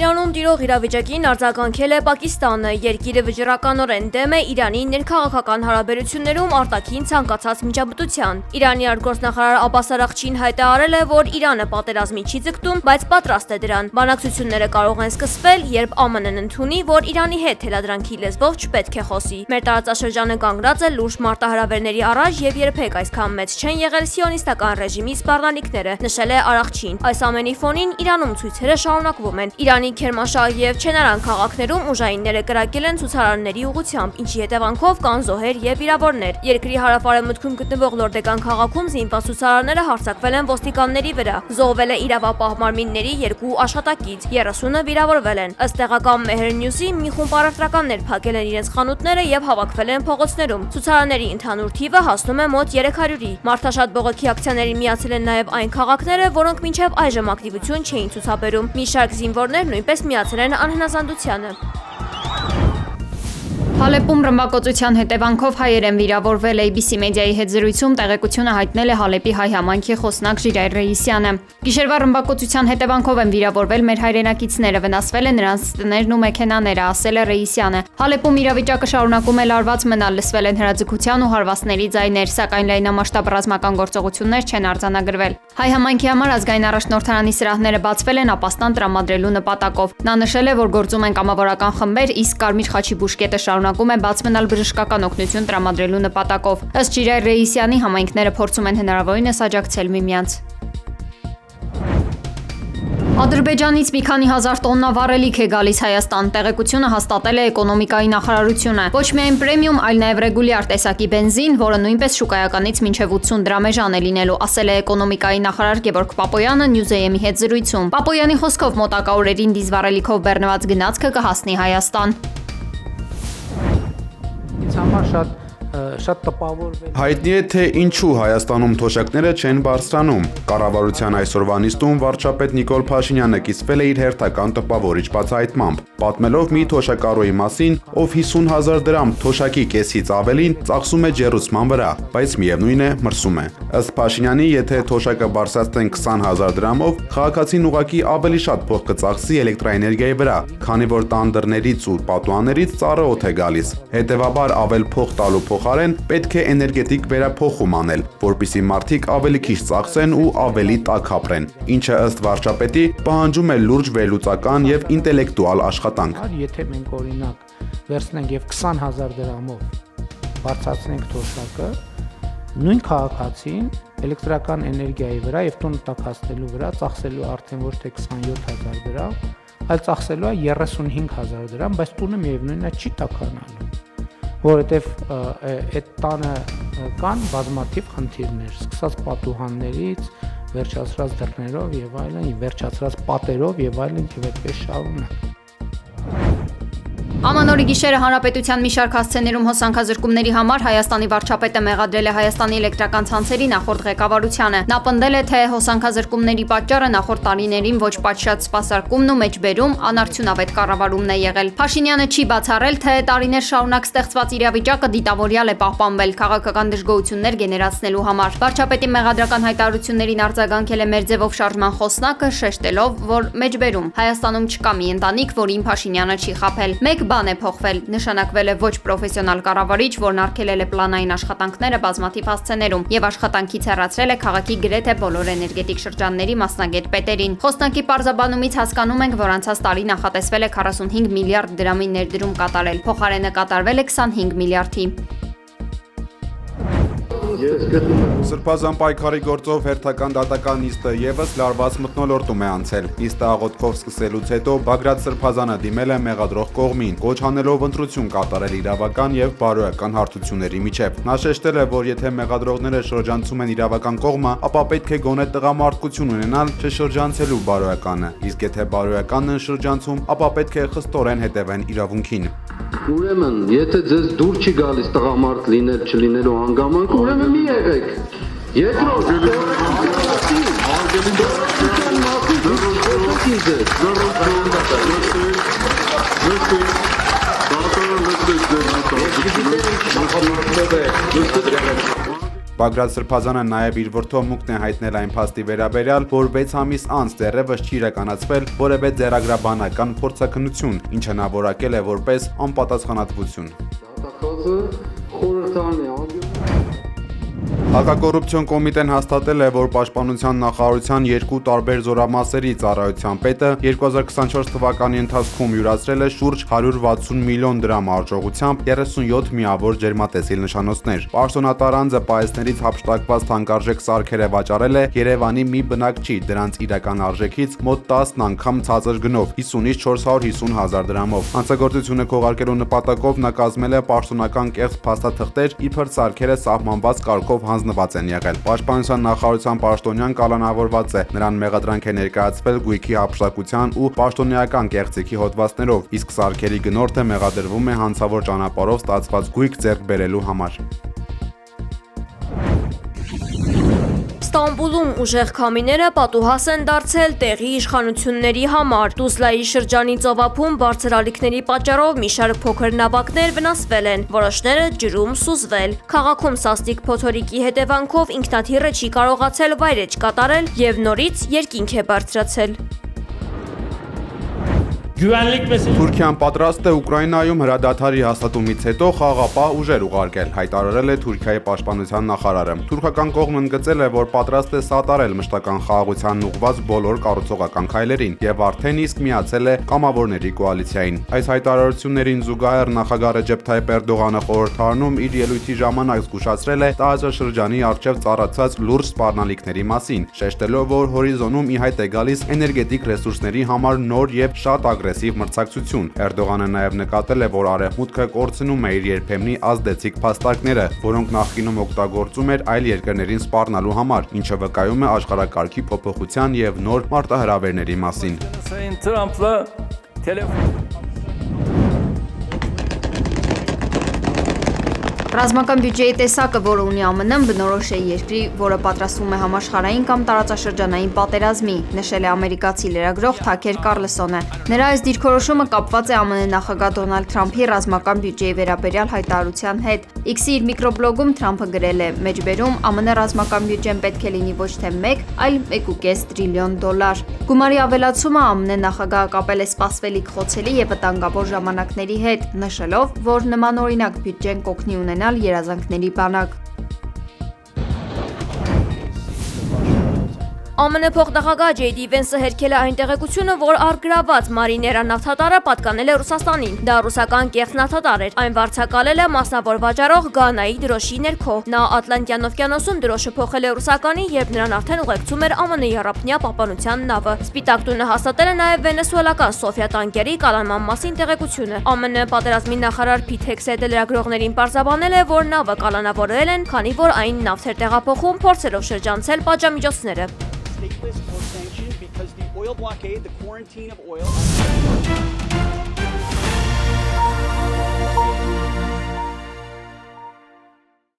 Իրանում տիրող իրավիճակին արձագանքել է Պակիստանը։ Երկիրը վճռականորեն դեմ է Իրանի ներքաղաքական հարաբերություններում արտաքին ցանկացած միջամտության։ Իրանի արտգործնախարար Աբբաս Արաղչին հայտարարել է, որ Իրանը պատերազմի չի ձգտում, բայց պատրաստ է դրան։ Բանակցությունները կարող են սկսվել, երբ ԱՄՆ-ն ընդունի, որ Իրանի հետ թելադրանքի լեզվով չպետք է խոսի։ Մեր տարածաշրջանը կանգնած է լուրջ մարտահրավերների առաջ եւ երբեք այսքան մեծ չեն եղել սիոնիստական ռեժիմի սպառնալիքները, նշել է Արաղչին։ Այս ամենի ֆոնին Իրանում ցույցերը շարունակվում են։ Իրանի Քերմանշահ եւ Չենարան քաղաքներում ուժայինները կրակել են ցուցարարների ուղղությամբ, ինչի հետևանքով կան զոհեր եւ վիրավորներ։ Երկրի հարավարևմուտքում գտնվող Լորդեգան քաղաքում զինված ցուցարարները հարձակվել են ոստիկանների վրա։ Զոհվել է իրավապահ մարմինների 2 աշխատակից, 30-ը վիրավորվել են։ Ըստ տեղական Մեհր Նյուզի, մի խումբ առևտրականներ փակել են իրենց խանութները եւ հավաքվել են փողոցներում։ Ցուցարարների ընդհանուր թիվը հասնում է մոտ 300-ի։ Մարդաշատ բողոքի ակցիաներին միացել են նաեւ այն քաղաքները, որոնք մինչեւ այժմ ակտիվություն չէին ցուցաբերում։ Մի շարք զինվորներ նույնպես միացել են անհնազանդությանը։ Հալեպում ռմբակոծության հետևանքով հայեր են վիրավորվել։ ABC մեդիայի հետ զրույցում տեղեկությունը հայտնել է Հալեպի հայ համայնքի խոսնակ Ժիրայր Ռեյիսյանը։ Գիշերվա ռմբակոծության հետևանքով են վիրավորվել մեր հայրենակիցները, վնասվել են նրանց տներն ու մեքենաները, ասել է Ռեյիսյանը։ Հալեպում իրավիճակը շարունակում է լարված մնալ, լսվել են հրաձգության ու հարվածների ձայներ, սակայն լայնամասշտաբ ռազմական գործողություններ չեն արձանագրվել։ Հայ համայնքի համար ազգային առաջնորդարանի սրահները բացվել են ապաստան տրամադրելու նպատակով։ Նա նշել է, որ գործում են կամավորական խմբեր, իսկ Կարմիր խաչի բուժկետը շարունակում է բաց մնալ բժշկական օգնություն տրամադրելու նպատակով։ Ըստ Ժիրայր Ռեյիսյանի, համայնքները փորձում են հնարավորինս աջակցել միմյանց։ Ադրբեջանից մի քանի հազար տոննա վառելիք է գալիս Հայաստան, տեղեկությունը հաստատել է էկոնոմիկայի նախարարությունը։ Ոչ միայն պրեմիում, այլ նաև ռեգուլյար տեսակի բենզին, որը նույնպես շուկայականից մինչև 80 դրամեժան է լինելու, ասել է էկոնոմիկայի նախարար Գևորգ Պապոյանը Նյուզեյեմի հետ զրույցում։ Պապոյանի խոսքով մոտակա օրերին դիզվառելիքով բեռնված գնացքը կհասնի Հայաստան։ Հայտնի է, թե ինչու Հայաստանում թոշակները չեն բարձրանում։ Կառավարության այսօրվա նիստում վարչապետ Նիկոլ Փաշինյանը կիսվել է իր հերթական տպավորիչ բացահայտմամբ, պատմելով մի թոշակառուի մասին, ով 50,000 դրամ թոշակի կեսից ավելին ծախսում է ջեռուցման վրա, բայց միևնույն է մրսում է։ Ըստ Փաշինյանի, եթե թոշակը բարձրացնեն 20,000 դրամով, քաղաքացին ուղղակի ավելի շատ փող կծախսի էլեկտրաէներգիայի վրա, քանի որ տան դռներից ու պատուհաններից ծառը օդ է գալիս։ Հետևաբար ավել փող տալու փոխարեն պետք է էներգետիկ վերափոխում անել, որպեսզի մարդիկ ավելի քիչ ծախսեն ու ավելի տաք ապրեն, ինչը ըստ վարչապետի պահանջում է լուրջ վերլուծական եւ ինտելեկտուալ աշխատանք։ Եթե մենք օրինակ վերցնենք եւ 20,000 դրամով բարձրացնենք թոշակը, նույն քաղաքացին էլեկտրական էներգիայի վրա եւ տուն տաքացնելու վրա ծախսելու արդեն ոչ թե 27,000 դրամ, այլ ծախսելու է 35,000 դրամ, բայց տունը միևնույնն է չի տաքանալու, որովհետեւ այդ տանը կան բազմաթիվ խնդիրներ, սկսած պատուհաններից, վերջացրած դռներով եւ այլն, վերջացրած պատերով եւ այլն, եւ այդպես շարունակ։ Ամանորի գիշերը հանրապետության մի շարք հասցեներում հոսանքազրկումների համար Հայաստանի վարչապետը մեղադրել է Հայաստանի էլեկտրական ցանցերի նախորդ ղեկավարությանը։ Նա պնդել է, թե հոսանքազրկումների պատճառը նախորդ տարիներին ոչ պատշաճ սպասարկումն ու մեջբերում անարդյունավետ կառավարումն է եղել։ Փաշինյանը չի բացառել, թե տարիներ շարունակ ստեղծված իրավիճակը դիտավորյալ է պահպանվել քաղաքական դժգոհություններ գեներացնելու համար։ Վարչապետի մեղադրական հայտարարություններին արձագանքել է մեր ձևով շարժման խոսնակը, շեշտելով, որ մեջբերում Հայաստանում չկա մի ընտանիք, որին Փաշինյանը չի խաբել։ Մեկ բան է փոխվել, նշանակվել է ոչ պրոֆեսիոնալ կառավարիչ, որն արգելել է պլանային աշխատանքները բազմաթիվ հասցեներում եւ աշխատանքից հեռացրել է քաղաքի գրեթե բոլոր էներգետիկ շրջանների մասնագետ պետերին։ Խոսնակի պարզաբանումից հասկանում ենք, որ անցած տարի նախատեսվել է 45 միլիարդ դրամի ներդրում կատարել, փոխարենը կատարվել է 25 միլիարդի։ Սրբազան պայքարի գործով հերթական դատական նիստը եւս լարված մթնոլորտում է անցել։ Նիստը աղոթքով սկսելուց հետո Բագրատ Սրբազանը դիմել է մեղադրող կողմին, կոչ անելով ընտրություն կատարել իրավական եւ բարոյական հարթությունների միջեւ։ Նա շեշտել է, որ եթե մեղադրողները շրջանցում են իրավական կողմը, ապա պետք է գոնե տղամարդկություն ունենալ չշրջանցելու բարոյականը, իսկ եթե բարոյականն են շրջանցում, ապա պետք է խստորեն հետևեն իրավունքին։ Ուրեմն, եթե ձեզ դուր չի գալիս տղամարդ լինել չլինելու հանգամանք, ուրեմն մի եղեք։ Երկրորդ, Բագրատ Սրբազանը նաև իր որդով մուկն է հայտնել այն փաստի վերաբերյալ, որ 6 ամիս անց դեռևս չի իրականացվել որևէ ձեռագրաբանական փորձաքննություն, ինչը նա որակել է որպես անպատասխանատվություն։ Դատախազը խորհրդարան է Հակակոռուպցիոն կոմիտեն հաստատել է, որ Պաշտպանության նախարարության երկու տարբեր զորամասերի ծառայության պետը 2024 թվականի ընթացքում յուրացրել է շուրջ 160 միլիոն դրամ արժողությամբ 37 միավոր ջերմատեսիլ նշանոցներ։ Պաշտոնատար անձը պահեստներից հափշտակված թանկարժեք սարքեր է վաճառել է Երևանի մի բնակչի, դրանց իրական արժեքից մոտ 10 անգամ ցածր գնով 50-ից 450 հազար դրամով։ Հանցագործությունը քողարկելու նպատակով նա կազմել է պաշտոնական կեղծ փաստաթղթեր, իբր սարքերը սահմանված կարգով հանձնված են եղել։ Պաշտպանության նախարարության պաշտոնյան կալանավորված է, նրան մեղադրանք է ներկայացվել գույքի հափշտակության ու պաշտոնեական կեղծիքի հոդվածներով, իսկ սարքերի գնորդը մեղադրվում է հանցավոր ճանապարհով ստացված գույք ձեռք բերելու համար։ Ստամբուլում ուժեղ քամիները պատուհաս են դարձել տեղի իշխանությունների համար։ Տուզլայի շրջանի ծովափում բարձր ալիքների պատճառով մի շարք փոքր նավակներ վնասվել են, որոշները ջրում սուզվել։ Քաղաքում սաստիկ փոթորիկի հետևանքով ինքնաթիռը չի կարողացել վայրեջ կատարել եւ նորից երկինք է բարձրացել։ Թուրքիան պատրաստ է Ուկրաինայում հրադադարի հաստատումից հետո խաղաղապահ ուժեր ուղարկել, հայտարարել է Թուրքիայի պաշտպանության նախարարը։ Թուրքական կողմն ընդգծել է, որ պատրաստ է սատարել մշտական խաղաղությանն ուղղված բոլոր կառուցողական քայլերին եւ արդեն իսկ միացել է կամավորների կոալիցիային։ Այս հայտարարություններին զուգահեռ նախագահ Ռեջեփ Թայիփ Էրդողանը խորհրդարանում իր ելույթի ժամանակ զգուշացրել է տարածաշրջանի առջև ծառացած լուրջ սպառնալիքների մասին, շեշտելով, որ հորիզոնում ի հայտ է գալիս էներգետիկ ռեսուրսների համար նոր եւ շատ ագրեսիվ մրցակցություն։ Էրդողանը նաև նկատել է, որ Արևմուտքը կորցնում է իր երբեմնի ազդեցիկ փաստարկները, որոնք նախկինում օգտագործում էր այլ երկրներին սպառնալու համար, ինչը վկայում է աշխարհակարգի փոփոխության եւ նոր մարտահրավերների մասին։ Ռազմական բյուջեի տեսակը, որը ունի ԱՄՆ-ն, բնորոշ է երկրի, որը պատրաստվում է համաշխարհային կամ տարածաշրջանային պատերազմի, նշել է ամերիկացի լրագրող Թաքեր Կարլսոնը։ Նրա այս դիրքորոշումը կապված է ԱՄՆ նախագահ Դոնալդ Թրամփի ռազմական բյուջեի վերաբերյալ հայտարարության հետ։ X-ի իր միկրոբլոգում Թրամփը գրել է. «Մեջբերում ԱՄՆ ռազմական բյուջեն պետք է լինի ոչ թե 1, այլ 1.5 տրիլիոն դոլար»։ Գումարի ավելացումը ԱՄՆ նախագահը կապել է սպասվելիք խոցելի եւ վտանգավոր ժամանակների հետ, նշելով, որ նմանօրինակ բյուջեն կօգնի ունենալ երազանքների բանակ։ ԱՄՆ փոխնախագահ Ջեյ Վենսը հերքել է այն տեղեկությունը, որ առգրաված Մարիներա նավթատարը պատկանել է Ռուսաստանին։ Դա ռուսական կեղծ նավթատար էր։ Այն վարձակալել է մասնավոր վաճառող Գանայի դրոշի ներքո։ Նա Ատլանտյան օվկիանոսում դրոշը փոխել է Ռուսականին, երբ նրան արդեն ուղեկցում էր ԱՄՆ Եվրոպնյա պահպանության նավը։ Սպիտակ տունը հաստատել է նաև վենեսուելական Սոֆիա տանկերի կալանման մասին տեղեկությունը։ ԱՄՆ պատերազմի նախարար Փիթ Հեքսեթը լրագրողներին պարզաբանել է, որ նավը կալանավորել են, քանի որ այն նավթ էր տեղափոխում, փորձելով շրջանցել պատժամիջոցները։ Because the oil blockade, the quarantine of oil